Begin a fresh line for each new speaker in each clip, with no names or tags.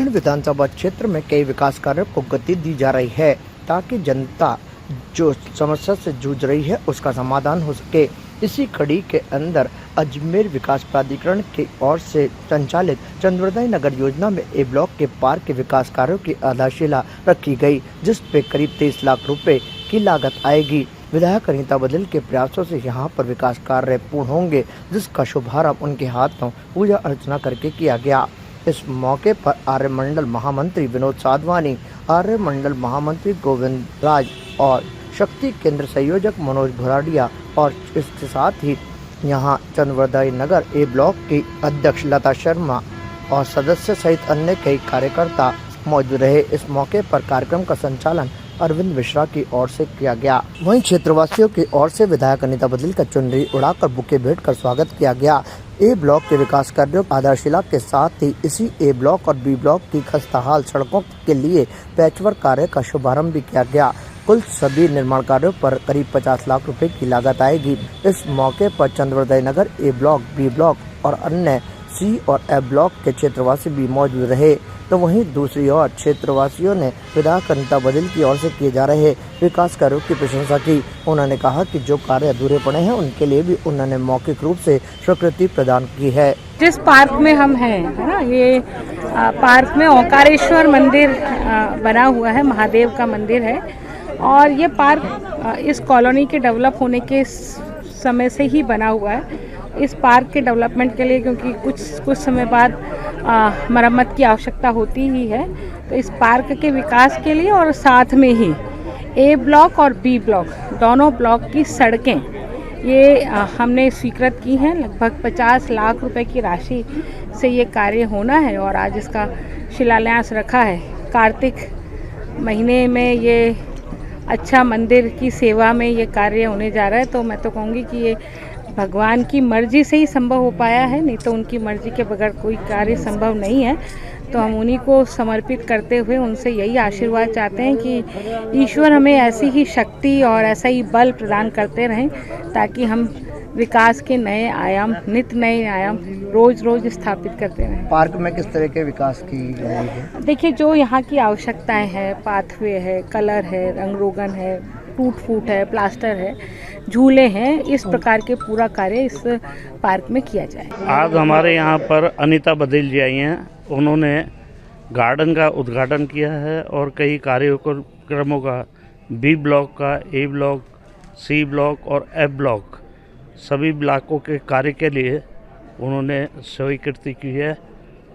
दक्षिण विधानसभा क्षेत्र में कई विकास कार्यों को गति दी जा रही है ताकि जनता जो समस्या से जूझ रही है उसका समाधान हो सके। इसी कड़ी के अंदर अजमेर विकास प्राधिकरण की ओर से संचालित चंद्रोदय नगर योजना में ए ब्लॉक के पार्क के विकास कार्यों की आधारशिला रखी गई, जिस पे करीब 23 लाख रुपए की लागत आएगी। विधायक अनीता बधिल के प्रयासों से यहां पर विकास कार्य पूर्ण होंगे, जिसका शुभारंभ उनके हाथों पूजा अर्चना करके किया गया। इस मौके पर आर्य मंडल महामंत्री विनोद साधवानी, आर्य मंडल महामंत्री गोविंद राज और शक्ति केंद्र संयोजक मनोज भराड़िया और इसके साथ ही यहां चंद्रोदय नगर ए ब्लॉक की अध्यक्ष लता शर्मा और सदस्य सहित अन्य कई कार्यकर्ता मौजूद रहे। इस मौके पर कार्यक्रम का संचालन अरविंद मिश्रा की ओर से किया गया। वहीं क्षेत्रवासियों की ओर से विधायक अनीता बधिल का चुनरी उड़ाकर बुके भेंट कर स्वागत किया गया। ए ब्लॉक के विकास कार्यों आधारशिला के साथ ही इसी ए ब्लॉक और बी ब्लॉक की खस्ताहाल सड़कों के लिए पैचवर्क कार्य का शुभारंभ भी किया गया। कुल सभी निर्माण कार्यों पर करीब 50 लाख रुपए की लागत आएगी। इस मौके पर चंद्रोदय नगर ए ब्लॉक, बी ब्लॉक और अन्य सी और एफ ब्लॉक के क्षेत्रवासी भी मौजूद रहे। तो वहीं दूसरी ओर क्षेत्रवासियों ने विधायक अनीता बधिल की ओर से किए जा रहे विकास कार्यों की प्रशंसा की। उन्होंने कहा कि जो कार्य अधूरे पड़े हैं उनके लिए भी उन्होंने मौखिक रूप से स्वीकृति प्रदान की है।
जिस पार्क में हम हैं, है ना, ये पार्क में ओंकारेश्वर मंदिर बना हुआ है, महादेव का मंदिर है। और ये पार्क इस कॉलोनी के डेवलप होने के समय से ही बना हुआ है। इस पार्क के डेवलपमेंट के लिए क्योंकि कुछ समय बाद मरम्मत की आवश्यकता होती ही है, तो इस पार्क के विकास के लिए और साथ में ही ए ब्लॉक और बी ब्लॉक दोनों ब्लॉक की सड़कें ये हमने स्वीकृत की हैं। लगभग 50 लाख रुपए की राशि से ये कार्य होना है और आज इसका शिलान्यास रखा है। कार्तिक महीने में ये अच्छा मंदिर की सेवा में ये कार्य होने जा रहा है, तो मैं तो कहूँगी कि ये भगवान की मर्जी से ही संभव हो पाया है, नहीं तो उनकी मर्जी के बगैर कोई कार्य संभव नहीं है। तो हम उन्हीं को समर्पित करते हुए उनसे यही आशीर्वाद चाहते हैं कि ईश्वर हमें ऐसी ही शक्ति और ऐसा ही बल प्रदान करते रहें ताकि हम विकास के नए आयाम, नित्य नए आयाम रोज रोज स्थापित करते रहें।
पार्क में किस तरह के विकास की गई है?
देखिए, जो यहाँ की आवश्यकताएं हैं, पाथवे है, कलर है, रंग रोगन है, टूट फूट है, प्लास्टर है, झूले हैं, इस प्रकार के पूरा कार्य इस पार्क में किया जाए।
आज हमारे यहाँ पर अनीता बधिल जी आई हैं। उन्होंने गार्डन का उद्घाटन किया है और कई कार्यक्रमों का बी ब्लॉक का, ए ब्लॉक, सी ब्लॉक और एफ ब्लॉक सभी ब्लॉकों के कार्य के लिए उन्होंने स्वीकृति की है।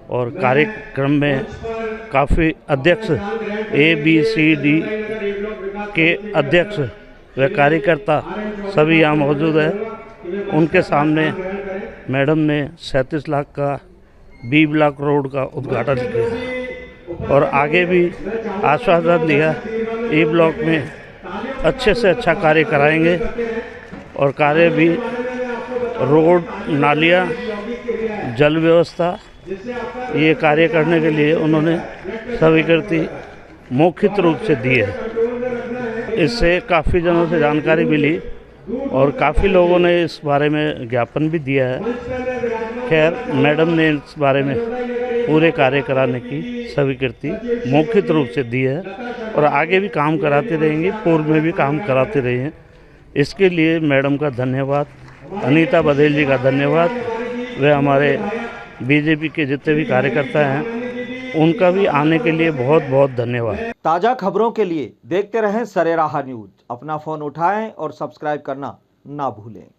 और कार्यक्रम में काफ़ी अध्यक्ष ABCD के अध्यक्ष व कार्यकर्ता सभी यहाँ मौजूद है। उनके सामने मैडम ने 37 लाख का बी ब्लॉक रोड का उद्घाटन किया और आगे भी आश्वासन दिया ए ब्लॉक में अच्छे से अच्छा कार्य कराएंगे और कार्य भी रोड, नालियाँ, जल व्यवस्था ये कार्य करने के लिए उन्होंने स्वीकृति मौखिक रूप से दी है। इससे काफ़ी जनों से जानकारी मिली और काफ़ी लोगों ने इस बारे में ज्ञापन भी दिया है। खैर, मैडम ने इस बारे में पूरे कार्य कराने की स्वीकृति मौखिक रूप से दी है और आगे भी काम कराते रहेंगे, पूर्व में भी काम कराते रहे हैं। इसके लिए मैडम का धन्यवाद, अनीता बधिल जी का धन्यवाद। वे हमारे बीजेपी के जितने भी कार्यकर्ता हैं उनका भी आने के लिए बहुत बहुत धन्यवाद।
ताज़ा खबरों के लिए देखते रहें सरेराह न्यूज़। अपना फ़ोन उठाएं और सब्सक्राइब करना ना भूलें।